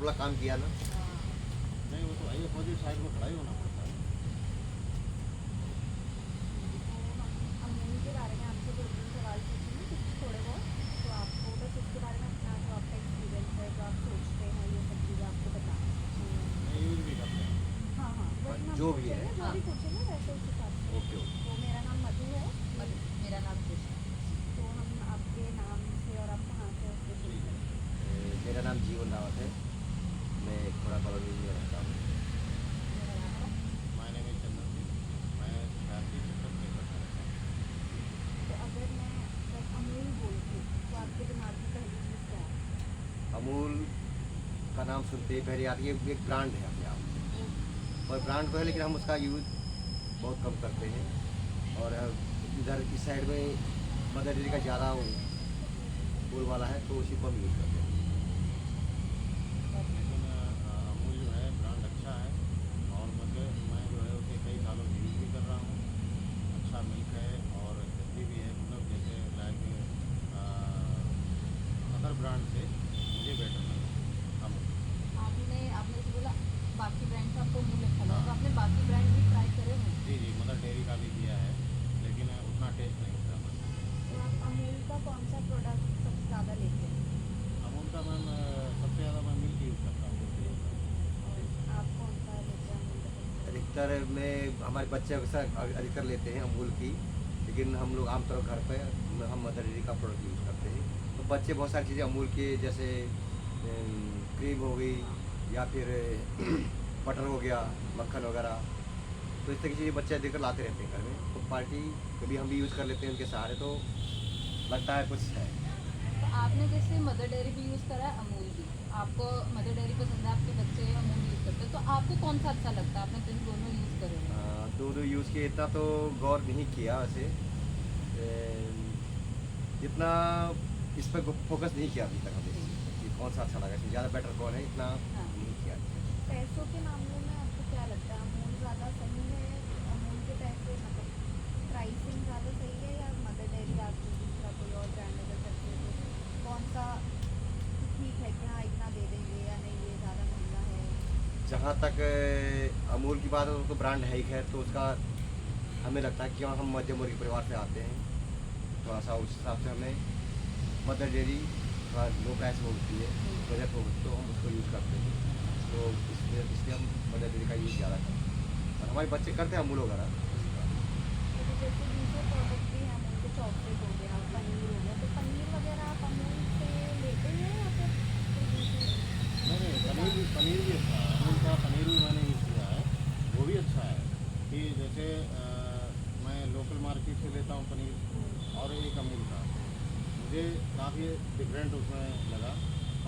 वाला काम किया ना। नहीं वो तो भाई अपोजिट साइड में खड़ा ही होना पड़ता है। अमूल के बारे में आपसे 2-3 सवाल पूछेंगे कुछ थोड़े बहुत, तो आपको बस उसके बारे में अपना जो आपका एक्सपीरियंस है, जो आप सोचते हैं, ये सब चीज़ें आपको बताना है। मैं यूज़ भी करता हूँ। हाँ हाँ, वही हम जो भी है। पूछेंगे, जो भी पूछेंगे वैसे उस हिसाब से। Okay okay. तो मेरा नाम मधु है। मेरा नाम कृष्णा। तो हम आपके नाम से और आप कहाँ से उससे शुरू करें। मेरा नाम जीवन रावत है, मैं थोड़ा कॉलोनी में रहता हूँ। मेरा नाम है। माय नेम इज चंदनजीत, मैं 86 सेक्टर में करता रहता हूँ। तो अगर मैं बस अमूल बोलती हूँ तो आपके दिमाग में पहली चीज़ क्या है। अमूल का नाम सुनते ही पहले आती है, एक ब्रांड है अपने आप, और ब्रांड तो है लेकिन हम उसका यूज़ बहुत कम करते हैं। और इधर इस साइड में मदर डेयरी का ज़्यादा बोलबाला है तो उसी को हम यूज़ करते हैं। लेकिन अमूल जो है ब्रांड अच्छा है, और मुझे मैं जो है उसे कई सालों से यूज़ भी कर रहा हूँ। अच्छा मिल्क है और हेल्दी भी है, मतलब जैसे लाइक अदर ब्रांड से मुझे बेटर लगा अमूल। आपने जैसे बोला बाकी ब्रांड का आपको अमूल अच्छा लगा, तो आपने बाकी ब्रांड भी ट्राई करे हैं? जी जी, मदर डेयरी का भी किया है, लेकिन उतना टेस्ट नहीं था। तो आप अमूल का कौन सा प्रोडक्ट सबसे ज़्यादा लेते हैं। अमूल का मैम सबसे ज़्यादा मैं मिल्क यूज़ करता हूँ। और आप कौन सा लेते हैं अमूल का। अधिकतर में हमारे बच्चे अक्सर अधिकतर लेते हैं अमूल की, लेकिन हम लोग आमतौर पर घर पे हम मदर डेयरी का प्रोडक्ट यूज़ करते हैं। तो बच्चे बहुत सारी चीज़ें अमूल के, जैसे क्रीम हो गई या फिर बटर हो गया, मक्खन वगैरह, तो इस तरह की चीज़ें बच्चे अधिकतर लाते रहते हैं घर में। तो पार्टी कभी हम भी यूज़ कर लेते हैं उनके सहारे, तो लगता है कुछ है। तो आपने जैसे मदर डेयरी भी यूज़ करा है, अमूल भी, आपको मदर डेयरी पसंद है, आपके बच्चे अमूल यूज़ करते हैं, तो आपको कौन सा अच्छा लगता है? आपने तो इन दोनों यूज़ करे हैं। दोनों यूज़ किए, इतना तो गौर नहीं किया वैसे, जितना इस पर फोकस नहीं किया अभी तक हमने कि कौन सा अच्छा लगा, इसमें ज़्यादा बेटर कौन है, इतना हाँ। नहीं किया। पैसों के मामले में आपको क्या लगता है, अमूल ज़्यादा सही है। अमूल के पैसे मतलब प्राइसिंग ज़्यादा सही है, या मदर डेयरी आपको दूसरा कोई और ब्रांड अगर करते हो तो कौन सा ठीक है कि हाँ इतना दे देंगे, या नहीं ये ज़्यादा महंगा है। जहाँ तक अमूल की बात है तो ब्रांड है ही है, तो उसका हमें लगता है कि हम मध्यम वर्गीय परिवार से आते हैं, थोड़ा सा उस हिसाब से हमें मदर डेयरी थोड़ा लो प्राइस में होती है, बजट में होती है, तो हम उसको यूज़ करते हैं। तो इसलिए हम मदर डेयरी का यूज़ ज़्यादा करते हैं, और हमारे बच्चे करते हैं अमूल वगैरह। तो जैसे दूसरे प्रोडक्ट भी हैं अमूल के, चॉकलेट हो गया, पनीर हो गया, तो पनीर वगैरह आप अमूल से लेते हैं या फिर कोई दूसरी। नहीं पनीर भी अच्छा है, अमूल का पनीर भी मैंने यूज़ किया है, वो भी अच्छा है। कि जैसे मैं लोकल मार्केट से लेता हूँ पनीर, और एक अमूल का, मुझे काफ़ी डिफरेंट उसमें लगा,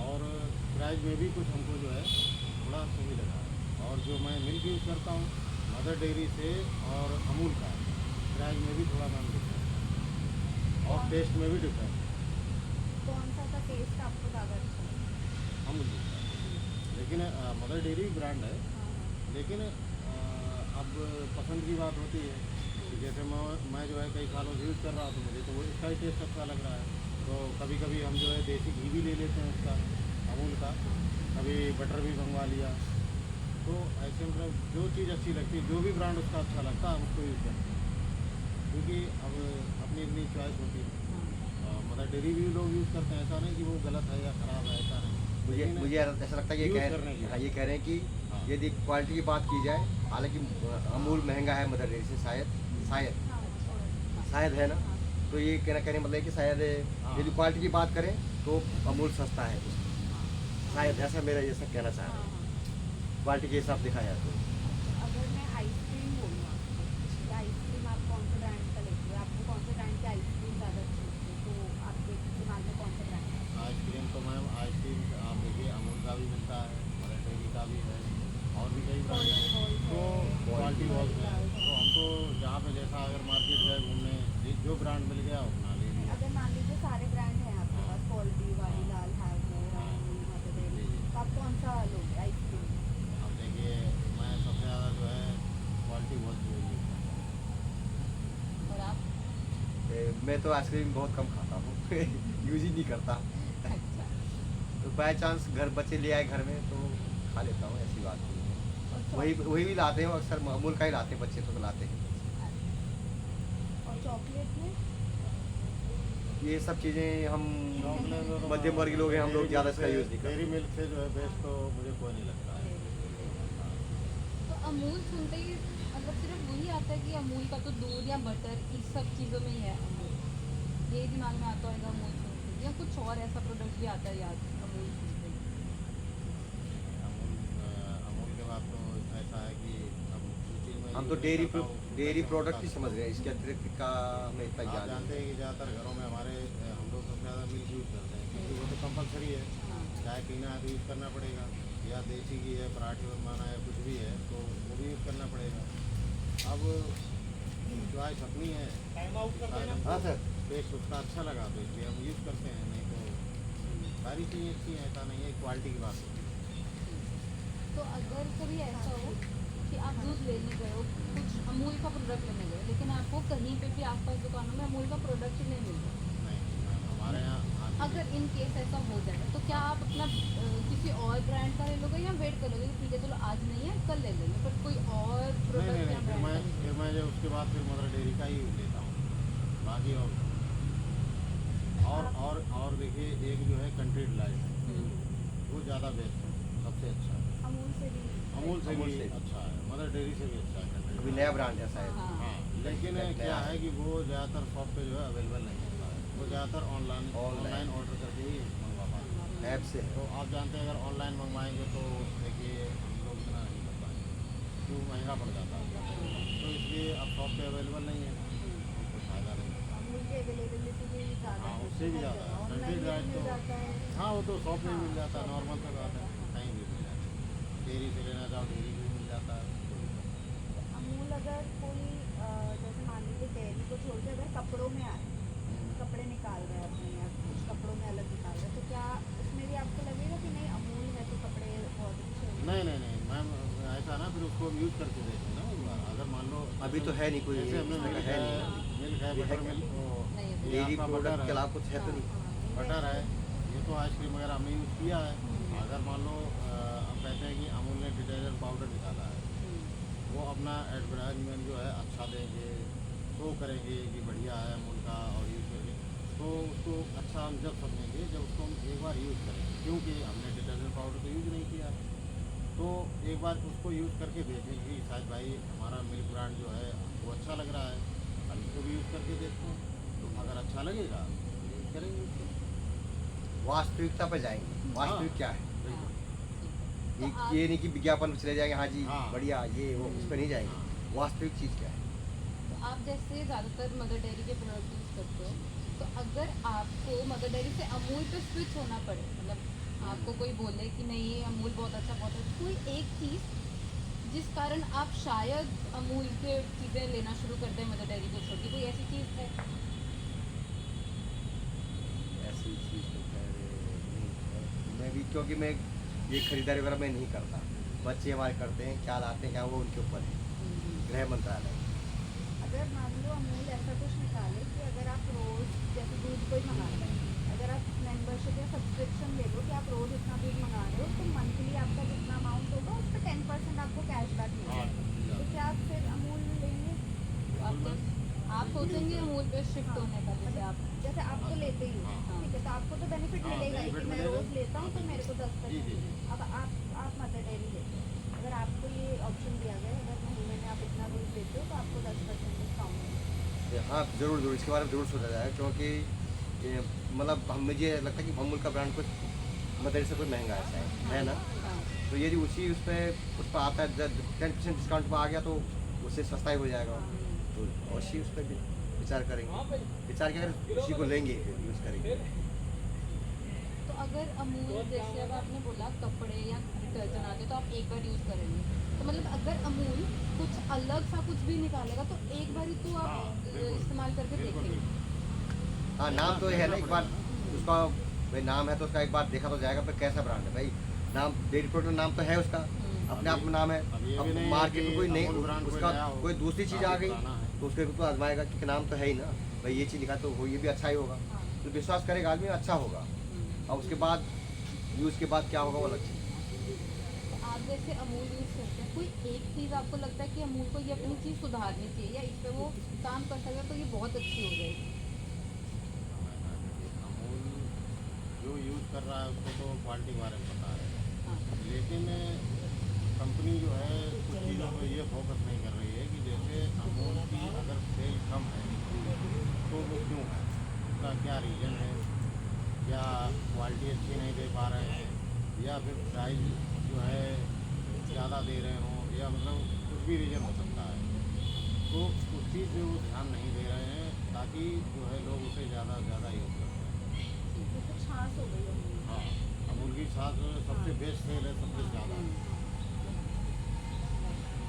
और प्राइस में भी कुछ हमको जो है थोड़ा सही लगा। और जो मैं मिल्क यूज़ करता हूँ मदर डेयरी से और अमूल का, प्राइस में भी थोड़ा कम डिफरेंस है, और टेस्ट में भी डिफरेंस है। कौन सा का टेस्ट आपको ज़्यादा अच्छा लगा। अमूल यूज़ करता हूँ, लेकिन मदर डेयरी ब्रांड है, हाँ हाँ। लेकिन अब पसंद की बात होती है कि जैसे मैं जो है कई सालों से यूज़ कर रहा हूँ, तो मुझे तो वो इसका ही टेस्ट अच्छा लग रहा है। तो कभी कभी हम जो है देसी घी भी ले लेते हैं उसका, अमूल का, कभी बटर भी मंगवा लिया। तो ऐसे मतलब जो चीज़ अच्छी लगती है, जो भी ब्रांड उसका अच्छा लगता है हम उसको यूज़ करते हैं, क्योंकि अब अपनी अपनी चॉइस होती है। मदर डेयरी भी लोग यूज़ करते हैं, ऐसा नहीं कि वो गलत है या ख़राब है, ऐसा नहीं। मुझे ऐसा लगता है ये यूज़ कह करने की। हाँ, ये कह रहे हैं कि हाँ। यदि क्वालिटी की बात की जाए, हालांकि अमूल महंगा है मदर डेयरी से, शायद शायद हाँ थोड़ा। शायद है ना, तो ये कहने मतलब है कि शायद हाँ। यदि क्वालिटी की बात करें तो अमूल सस्ता है, शायद ऐसा मेरा ये सब कहना चाह हाँ रहे हैं, हाँ। क्वालिटी के हिसाब से देखा जाए तो। अगर मैं आइसक्रीम बोलूँ आपको, तो आइसक्रीम आप कौन से ब्रांड का लेते हो, आपको कौन से ब्रांड की आइसक्रीम ज़्यादा अच्छी लगती है, तो आपके दिमाग में कौन सा ब्रांड है। आइसक्रीम तो मैम आइसक्रीम आप देखिए अमूल का भी मिलता है, मदर डेयरी का भी है, और भी कई ब्रांड हैं। तो क्वालिटी बहुत है, तो हम तो जहाँ पे जैसा अगर मार्केट गए घूमने, जो ब्रांड मिल गया अपना ले लिया। अगर मान लीजिए सारे ब्रांड हैं आपके पास, क्वालिटी वाली, लाल हैवमोर, अमूल, मदर डेयरी, तो आप कौन सा लोगे आइसक्रीम। अब देखिए मैं सबसे ज़्यादा जो है क्वालिटी बहुत यूज़ करता हूँ। और आप? मैं तो आइसक्रीम बहुत कम खाता हूँ यूज ही नहीं करता। अच्छा। तो बाय चांस घर बच्चे ले आए घर में तो खा लेता हूँ, ऐसी बात नहीं है। और वही वही भी लाते हैं, अक्सर अमूल का ही लाते हैं बच्चे तो लाते हैं। और चॉकलेट में ये सब चीज़ें हम चॉकलेट और मध्यम वर्गीय लोग हैं, हम लोग ज़्यादा इसका यूज़ नहीं करते। डेयरी मिल्क से जो है बेस्ट तो मुझे कोई नहीं लगता है। तो अमूल सुनते ही मतलब सिर्फ वही आता है कि अमूल का तो दूध या बटर इस सब चीज़ों में ही है अमूल, ये दिमाग में आता होगा अमूल सुनते ही, या कुछ और ऐसा प्रोडक्ट भी आता है याद अमूल सुनते ही? अमूल के बाद तो ऐसा है कि अब उस चीज़ में हम तो ये डेयरी बताता हूँ, डेयरी कैसे प्रोडक्ट होता ही है। समझ रहे हैं, इसके अतिरिक्त का हमें इतना आप ज्ञान नहीं जानते हैं कि ज़्यादातर घरों में हमारे हम लोग सबसे ज़्यादा मिल्क यूज़ करते हैं क्योंकि वो तो कंपलसरी है, हाँ। चाय पीना है तो यूज़ करना पड़ेगा, या देसी घी है, पराठे बनवाना है, कुछ भी है तो वो भी यूज़ करना पड़ेगा। अब चॉइस अपनी है, शायद हाँ हमको सर। टेस्ट उसका अच्छा लगा तो इसलिए हम यूज़ करते हैं, नहीं तो सारी चीज़ें अच्छी हैं, ऐसा नहीं है, क्वालिटी की बात होती है। तो अगर कभी ऐसा हो कि आप दूध लेने गए हो, कुछ अमूल का प्रोडक्ट लेने गए, लेकिन आपको कहीं पे भी आसपास दुकानों में अमूल का प्रोडक्ट ही नहीं मिल रहा, नहीं हमारे यहाँ अगर इन केस ऐसा हो जाए तो क्या आप अपना किसी और ब्रांड का ले लोगे या वेट कर लोगे कि ठीक है चलो आज नहीं है कल ले लेंगे, पर कोई और नहीं प्रोडक्ट या फिर मैं ब्रांड? फिर मैं जो उसके बाद फिर मदर डेयरी का ही लेता हूँ, बाकी और देखिए एक जो है कंट्री डिलाइट वो ज़्यादा बेस्ट है, सबसे अच्छा है, अमूल से भी अमूल से अमूल भी से। अच्छा है, मदर डेयरी से भी अच्छा है अभी कंट्री नया ब्रांड है शायद। हाँ। हाँ लेकिन नया क्या है। है कि वो ज़्यादातर शॉप पे जो है अवेलेबल नहीं होता है, वो ज़्यादातर ऑनलाइन ऑर्डर करके ही मंगवा पाते हैं। ऐप से है। तो आप जानते हैं अगर ऑनलाइन मंगवाएंगे तो देखिए हम लोग इतना नहीं कर पाएंगे, क्यों महंगा पड़ जाता है, तो इसलिए अब शॉप पे अवेलेबल नहीं है, तो फायदा नहीं है। अमूल की अवेलेबिलिटी भी ज़्यादा हाँ है, उससे भी हर ज़्यादा जगह। है, ऑनलाइन कंट्री ड्राइव मिल तो जाता है। हाँ वो तो शॉप में ही हाँ, मिल जाता है, शॉप नॉर्मल में सा मिल बात है, जाता है। कहीं भी मिल जाता है, डेयरी से लेना चाहो डेयरी भी मिल जाता है। अमूल अगर कोई जैसे मान लीजिए डेयरी को छोड़ के अगर कपड़ों में आए, कपड़े निकाल रहे हैं अपने या कुछ कपड़ों में अलग निकाल रहे हैं, तो क्या उसमें भी आपको लगेगा कि नहीं अमूल है तो कपड़े बहुत अच्छे हैं? नहीं मैम ऐसा ना फिर उसको हम यूज़ करके देखें ना एक बार, अगर मान लो अभी तो है नहीं कोई जैसे हमने इसमें मिल्क है है, नहीं। मिल्क है, ये है बटर क्या? मिल्क नहीं, ये डेयरी आपका प्रोडक्ट बटर के है, अलावा कुछ है तो नहीं। बटर है, ये तो आइसक्रीम वगैरह हमने यूज़ किया है। अगर मान लो अब कहते हैं कि अमूल ने डिटर्जेंट पाउडर निकाला है, वो अपना एडवर्टाइजमेंट जो है अच्छा देंगे, शो करेंगे कि बढ़िया है अमूल का और यूज़ करेंगे, तो उसको अच्छा हम जब समझेंगे जब उसको हम एक बार यूज़ करेंगे, क्योंकि हमने डिटर्जेंट पाउडर तो यूज़ नहीं किया है, तो एक बार उसको यूज़ करके देखेंगे कि शायद भाई हमारा मिल्क ब्रांड जो है वो अच्छा लग रहा है, हम इसको भी यूज़ करके देखते हैं, तो अगर अच्छा लगेगा तो यूज़ करेंगे उसको। वास्तविकता पर जाएंगे, वास्तविक क्या है, बिल्कुल। ये तो आप- ये नहीं कि विज्ञापन में चले जाएंगे हाँ जी हाँ। बढ़िया ये वो, उस पर नहीं जाएंगे, वास्तविक चीज़ क्या है। तो आप जैसे ज़्यादातर मदर डेयरी के प्रोडक्ट यूज़ करते हो, तो अगर आपको मदर डेयरी से अमूल पे स्विच होना पड़े, मतलब आपको कोई बोले कि नहीं ये अमूल बहुत अच्छा कोई एक चीज़ जिस कारण आप शायद अमूल के चीज़ें लेना शुरू कर दें मदर डेयरी को छोड़ के, कोई ऐसी चीज़ है? ऐसी चीज़ तो खैर नहीं है। मैं भी क्योंकि मैं ये खरीदारी वगैरह मैं नहीं करता, बच्चे हमारे करते हैं, क्या लाते हैं क्या वो उनके ऊपर है, गृह मंत्रालय। अगर मान लो अमूल ऐसा कुछ निकाले कि अगर आप रोज़ जैसे दूध कोई मंगा रहे हैं, अगर आप मेंबरशिप या सब्सक्रिप्शन ले लो कि आप रोज़ इतना दूध मंगा रहे हो तो मंथली आपका जितना अमाउंट होगा उस पर 10% आपको कैशबैक हाँ, मिलेगा, तो क्या आप फिर अमूल लेंगे? आप सोचेंगे अमूल पे शिफ्ट होने का, जैसे आप आप तो लेते ही हो, हाँ। ठीक है, तो आपको तो बेनिफिट हाँ, मिलेगा ही कि benefit मैं मिलेगा। रोज़ लेता हूँ तो मेरे को 10% जी, जी। अब आप मदर डेयरी लेते हो, अगर आपको ये ऑप्शन दिया गया अगर महीने में आप इतना दूध लेते हो तो आपको 10% डिस्काउंट मिलेगा। हाँ ज़रूर इसके बारे में ज़रूर सोचा जाए, क्योंकि ये मतलब हम मुझे लगता है कि अमूल का ब्रांड कुछ मदर से कोई महंगा है ना, तो यदि उसी उस पर आता है 10% डिस्काउंट में आ गया तो उससे सस्ता ही हो जाएगा, तो अवश्य उस पर भी विचार करेंगे, विचार के अगर उसी को लेंगे यूज़ करेंगे। तो अगर अमूल जैसे अब आपने बोला कपड़े या डिटर्जेंट आते तो आप एक बार यूज़ करेंगे, तो मतलब अगर अमूल कुछ अलग सा कुछ भी निकालेगा तो एक बार ही तो हाँ, आप बिल्कुल। इस्तेमाल करके बिल्कुल, देखेंगे। हाँ नाम तो है ना, एक बार उसका भाई नाम है तो उसका एक बार देखा तो जाएगा, पर कैसा ब्रांड है भाई, नाम डेयरी प्रोडक्ट नाम तो है उसका, अपने आप में नाम है। अब ये अब भी नहीं है मार्केट में कि कोई नहीं अमूल ब्रांड कोई उसका नया हो, कोई दूसरी चीज़ आ काफी गई पुराना है। तो उसके तो आजमाएगा कि नाम तो है ही ना भाई, ये चीज़ निकाल तो वो ये भी अच्छा ही होगा, हाँ। तो विश्वास करेगा आदमी अच्छा होगा। और उसके बाद यूज़ के बाद क्या होगा वो अलग चीज़। तो आप जैसे अमूल यूज़ करते हैं, कोई एक चीज़ आपको लगता है कि अमूल को ये अपनी चीज़ सुधारनी चाहिए या इस पे वो काम कर सकता है तो ये बहुत अच्छी हो जाएगी? अमूल जो यूज़ कर रहा है उसको तो क्वालिटी के बारे में पता है, हाँ। लेकिन कंपनी जो है कुछ चीज़ों पे ये फोकस नहीं कर रही है कि जैसे अमूल की अगर सेल कम है तो वो क्यों है, उसका क्या रीज़न है, क्या क्वालिटी अच्छी नहीं दे पा रहे हैं या फिर प्राइस जो है ज़्यादा दे रहे हों, या मतलब कुछ भी रीज़न हो सकता है। तो उस चीज़ पे वो ध्यान नहीं दे रहे हैं ताकि जो है लोग उसे ज़्यादा से ज़्यादा यूज़ करते हैं। जैसे छाछ हो गई अमूल की। हाँ, अमूल की छाछ सबसे बेस्ट सेल है, सबसे ज़्यादा।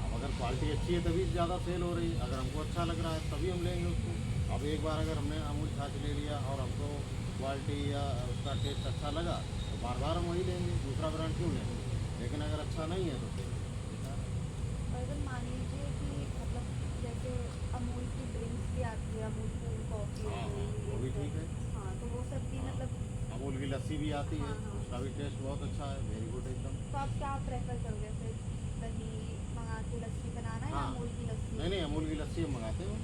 अब अगर क्वालिटी अच्छी है तभी ज़्यादा सेल हो रही है, अगर हमको अच्छा लग रहा है तभी हम लेंगे उसको। अब एक बार अगर हमने अमूल छाछ ले लिया और हमको क्वालिटी या उसका टेस्ट अच्छा लगा तो बार बार हम वही लेंगे, दूसरा ब्रांड क्यों लेंगे। लेकिन अगर अच्छा नहीं है तो फिर बेकार है। और अगर मान लीजिए कि मतलब जैसे अमूल की ड्रिंक्स भी आती है, अमूल कूल कॉफ़ी हो हाँ, गई, वो भी ये ठीक है। सब। हाँ, तो वो सब भी हाँ, मतलब अमूल की लस्सी भी आती है, हाँ, हाँ। उसका भी टेस्ट बहुत अच्छा है, वेरी गुड एकदम। तो आप क्या प्रेफर करोगे फिर, दही मंगा के लस्सी बनाना या हाँ, अमूल की लस्सी? नहीं अमूल की लस्सी हम मंगाते हैं।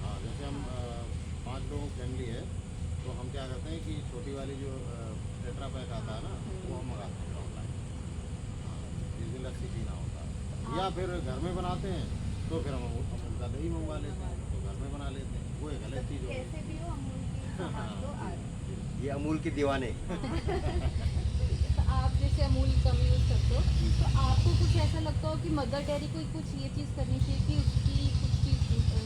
हाँ, जैसे हम 5 लोगों की फैमिली है तो हम क्या करते हैं कि छोटी वाली जो टेट्रा पैक आता है ना वो हम मंगाते हैं ऑनलाइन। हाँ, जिस दिन लस्सी पीना होता है या फिर घर में बनाते हैं तो फिर हम अमूल का दही मंगवा लेते हैं, तो घर में बना लेते हैं, वो एक अलग चीज़ कैसे होगी। भी हो अमूल की सामान तो आ रही ये अमूल के दीवाने। तो आप जैसे अमूल कम यूज़ करते हो तो आपको कुछ ऐसा लगता हो कि मदर डेयरी को कुछ ये चीज़ करनी चाहिए कि उसकी कुछ चीज़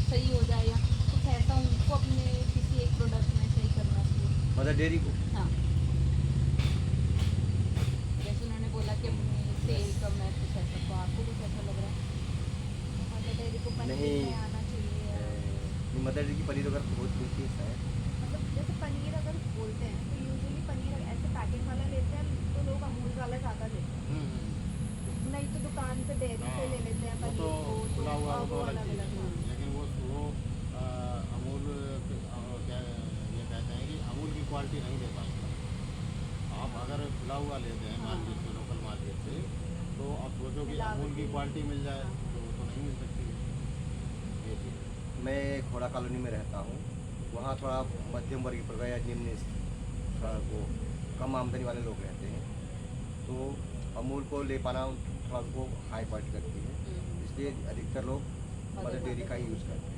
सही हो जाए या कुछ ऐसा उनको अपने किसी एक प्रोडक्ट में सही करना चाहिए? मदर डेयरी को हाँ, जैसे उन्होंने बोला कि अपनी सेल कम है कुछ ऐसा, तो आपको कुछ ऐसा लग रहा है? मदर डेयरी को पनीर नहीं। में आना चाहिए। ये मदर डेयरी की पनीर वगैरह बहुत मिलती है शायद। मतलब जैसे पनीर अगर बोलते हैं तो यूजुअली पनीर अगर ऐसे पैकेट वाला लेते हैं तो लोग अमूल वाला ज़्यादा लेते हैं, नहीं तो दुकान पे डेयरी से ले लेते हैं वो पनीर तो को, खुला हुआ वो तो वो अलग चीज़ अलग है, लेकिन वो अमूल क्या ये कहते हैं कि अमूल की क्वालिटी नहीं दे पाएंगे। आप अगर खुला हुआ लेते हैं मार्केट से, लोकल मार्केट से, तो आप सोचो कि अमूल की क्वालिटी मिल जाए तो वो तो नहीं मिल सकती है। ये चीज़ है। मैं खोड़ा कॉलोनी में रहता हूँ, वहाँ थोड़ा मध्यम वर्गीय परिवार या निम्न थोड़ा वो कम आमदनी वाले लोग रहते हैं, तो अमूल को ले पाना थोड़ा उनको हाई क्वालिटी लगती है, इसलिए अधिकतर लोग मदर डेयरी का ही यूज़ करते हैं।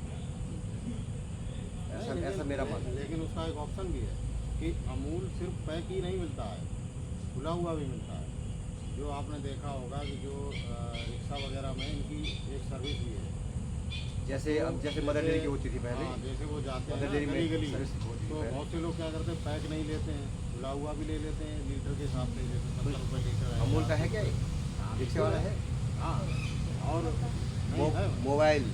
ऐसा मेरा मानना है। लेकिन उसका एक ऑप्शन भी है कि अमूल सिर्फ पैक ही नहीं मिलता है, खुला हुआ भी मिलता है। जो आपने देखा होगा कि जो रिक्शा वगैरह में इनकी एक सर्विस भी है। जैसे अब जैसे मदर डेयरी की होती थी पहले, हाँ, जैसे वो जाते हैं मदर ना डेयरी गली में गली, सर्विस होती थी तो पहले। बहुत से लोग क्या करते हैं पैक नहीं लेते हैं, खुला हुआ भी ले लेते हैं लीटर के हिसाब से, जैसे 70 रुपये लीटर है। अमूल का है क्या ये? रिक्शे वाला है? हाँ, और नहीं है। मोबाइल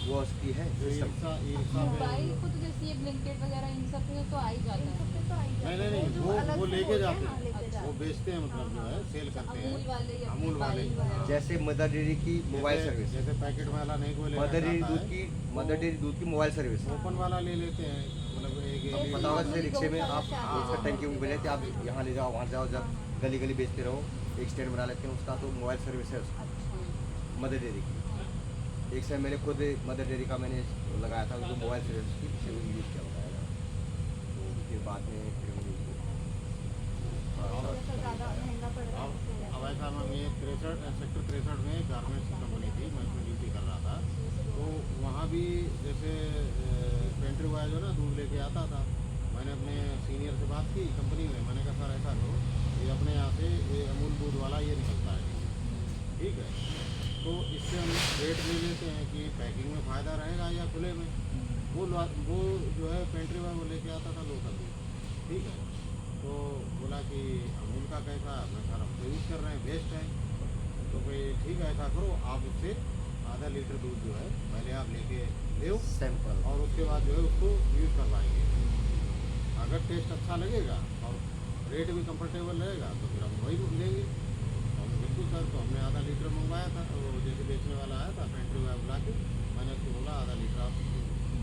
वो उसकी है जो सिस्टम। ई-रिक्शा पे- मोबाइल को तो जैसे ये ब्लिंकिट वगैरह इन सब पे तो आ ही जाता इन सब है। पे तो आ ही जाता है। नहीं जो वो अलग से लेके बोलते जाते हैं, हाँ, लेके हैं, जाते वो हैं। बेचते हैं, मतलब जो है सेल करते हैं। अमूल वाले या अमूल वाले मोबाइल वगैरह। जैसे मदर डेयरी की मोबाइल जैसे- सर्विस, जैसे पैकेट वाला नहीं कोई लेना मदर डेयरी चाहता दूध है, की तो मदर डेयरी दूध की मोबाइल सर्विस। ओपन वाला ले लेते हैं, मतलब एक जैसे पता होगा जैसे नॉर्मली रिक्शे में गौशाला आप से आते उसका हैं। टंकी में लेते आप यहाँ ले जाओ वहाँ जाओ, जब गली गली बेचते रहो, एक स्टैंड बना लेते हैं उसका, तो मोबाइल सर्विस है उसका अच्छा। मदर डेयरी की। एक समय मैंने खुद मदर डेयरी का मैंने लगाया था, उनको मोबाइल सर्विस की यूज़ किया बताया था, तो फिर बाद में फिर मैंने जैसा ज़्यादा महंगा पड़ रहा है उससे अब ऐसा मैम ये 63 सेक्टर 63 में गारमेंट्स की कंपनी थी, मैं उसमें ड्यूटी कर रहा था, तो वहाँ भी जैसे पेंट्री बॉय जो ना दूध लेके आता था, मैंने अपने सीनियर से बात की कंपनी में, मैंने कहा सर ऐसा करो ये अपने यहाँ से ये अमूल दूध वाला ये निकलता है, ठीक है, तो इससे हम रेट ले लेते हैं कि पैकिंग में फ़ायदा रहेगा या खुले में। वो जो है पेंट्री बॉय वो लेके आता था लोकल दूध, ठीक है, तो बोला कि अमूल का कैसा, मैं सर हम तो यूज़ कर रहे हैं, बेस्ट है, तो भाई ठीक है ऐसा करो आप उससे आधा लीटर दूध जो है पहले आप लेके ले सैंपल। और उसके बाद जो है उसको यूज़ करवाएंगे, अगर टेस्ट अच्छा लगेगा और रेट भी कंफर्टेबल रहेगा तो फिर हम वही लेंगे। तो हमने बिल्कुल सर, तो हमने आधा लीटर मंगवाया था, तो जैसे बेचने वाला आया था पेंट्री वाला बुला के, मैंने उसको बोला आधा लीटर आप,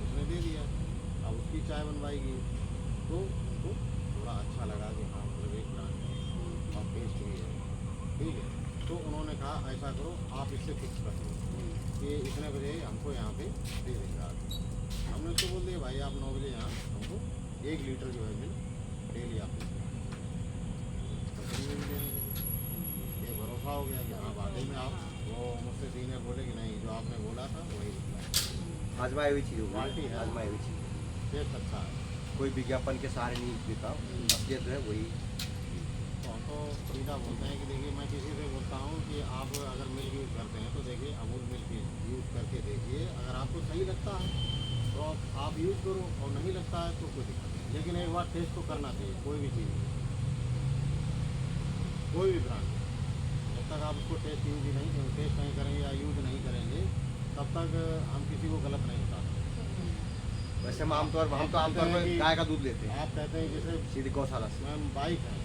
उसने दे दिया, अब उसकी चाय बनवाएगी तो उनको थोड़ा अच्छा लगा कि हाँ मतलब एक ब्रांड बच्चे ही है, ठीक है। तो उन्होंने कहा ऐसा करो, आप इससे फिक्स कर दो कि इतने बजे हमको यहाँ पे दे देंगे आप। हमने उसको बोल दिया भाई आप 9 बजे यहाँ हमको 1 लीटर जो है मिल्क डेली आप बकरी में भी देने लगे। ये भरोसा हो गया कि हाँ वाकई में आप, वो मुझसे सीनियर बोले कि नहीं जो आपने बोला था वही निकला, आजमाई हुई चीज़ क्वालिटी है, आजमाई हुई चीज़, टेस्ट अच्छा है। कोई विज्ञापन के सहारे नहीं देता, असलियत जो है वही। तो हम तो सीधा बोलते हैं कि देखिए मैं किसी से बोलता हूँ कि आप अगर मिल्क यूज़ करते हैं तो देखिए अमूल मिल्क यूज़ करके देखिए, अगर आपको सही लगता है तो आप यूज़ करो, और नहीं लगता है तो कोई दिक्कत नहीं, लेकिन एक बार टेस्ट तो करना चाहिए कोई भी चीज़, कोई भी ब्रांड। जब तक आप उसको टेस्ट नहीं करेंगे या यूज़ नहीं करेंगे तब तक हम किसी को गलत नहीं बता सकते। वैसे हम तो आमतौर पर गाय का दूध लेते हैं आप कहते हैं जैसे सीधे गौशाला से, मैम बाइक है,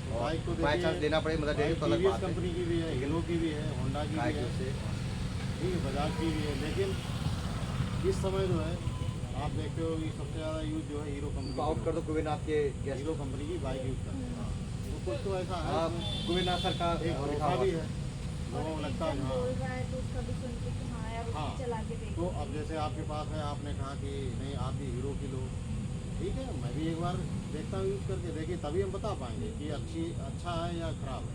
तो बाइक को बाई चांस देना पड़े मदर डेयरी तो अलग टीवीएस बात है, कंपनी की भी है, हीरो की भी है, होंडा की गाय भी के है, से ठीक है, बजाज की भी है। लेकिन इस समय जो है आप देखते हो कि सबसे ज़्यादा यूज़ जो है हीरो कंपनी आउट कर दो कुबेरनाथ के गैस। हीरो कंपनी की बाइक यूज़ करते हैं। तो कुछ तो ऐसा है हाँ, इसमें, कुबेरनाथ सर का एक लिखा भरोसा हुआ भी है। है, और लोगों को लगता है एकदम हाँ। बोल रहा है तो उसका भी सुन के कि हाँ यार उसको हाँ, चला के देखो। तो अब जैसे आपके पास है, आपने कहा कि नहीं आप भी हीरो की लो, ठीक है, मैं भी एक बार देखता हूँ यूज़ करके, देखिए तभी हम बता पाएंगे कि अच्छा है या ख़राब है।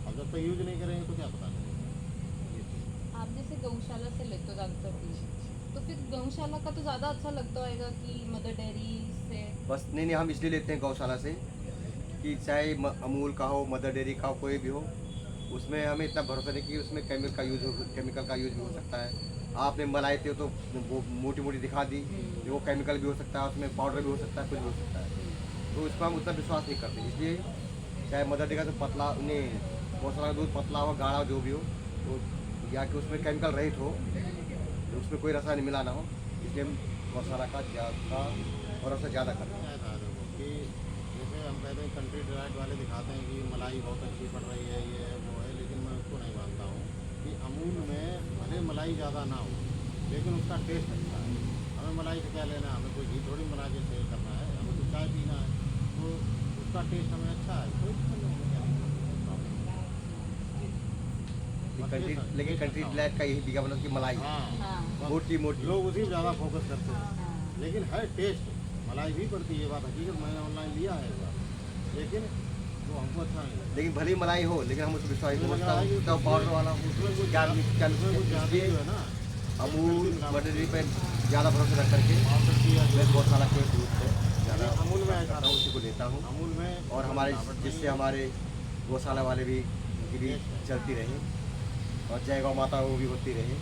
अब जब तक यूज़ नहीं करेंगे तो क्या पता चलेगा। आप जैसे गौशाला से लेते हो ज़्यादातर दूध, तो फिर गौशाला का तो ज़्यादा अच्छा लगता होगा कि मदर डेयरी से। बस नहीं हम इसलिए लेते हैं गौशाला से कि चाहे अमूल का हो, मदर डेयरी का हो, कोई भी हो, उसमें हमें इतना भरोसा नहीं कि उसमें केमिकल का यूज़ भी हो सकता है। आपने मलाई थी तो वो मोटी मोटी दिखा दी, वो केमिकल भी हो सकता है, उसमें पाउडर भी हो सकता है, कुछ भी हो सकता है, तो इस पर हम उतना विश्वास नहीं करते। इसलिए चाहे मदर डेयरी का तो पतला नहीं, गौशाला का दूध पतला हो गाढ़ा जो भी हो, तो या कि उसमें केमिकल रहित हो, तो उसमें कोई रसायन मिला ना हो, इसलिए हम गौशाला का भरोसा ज़्यादा करते हैं। ऐसा है देखो कि जैसे हम कहते हैं कंट्री डिलाइट वाले दिखाते हैं कि मलाई बहुत अच्छी पड़ रही है, ये है वो है, लेकिन मैं उसको नहीं मानता हूँ कि अमूल में भले मलाई ज़्यादा ना हो लेकिन उसका टेस्ट अच्छा है। हमें मलाई से क्या लेना है, हमें कोई घी थोड़ी बना के सेल करना है, हमें तो चाय पीना है, तो उसका टेस्ट हमें अच्छा है, कोई दिक्कत नहीं, हमें क्या लेकिन कंट्री डिलाइट का यही विज्ञापन है कि मलाई हाँ, हाँ। मोटी मोटी। लोग उसी पर ज़्यादा फोकस करते हैं, हाँ। लेकिन है टेस्ट, मलाई भी पड़ती है, ये बात हकीकत, मैंने ऑनलाइन लिया है एक बार, लेकिन वो हमको अच्छा नहीं लगा। लेकिन भले ही मलाई हो, लेकिन हम उसको विश्वास नहीं मुझे करता लगा कि हूँ पाउडर वाला हो, उसमें कुछ क्या उसमें कुछ ज़्यादा ही जो है ना अमूल मदर डेयरी पे ज़्यादा भरोसा रख करके पाउडर की या जो मैं गौशाला के दूध पे ज़्यादा अमूल में ऐसा मैं उसी को लेता हूँ। अमूल में और हमारे मिलावट नहीं जिससे है। हमारे गौशाला वाले भी उनकी भी चलती रहे और जय गौ माता वो भी होती रहे,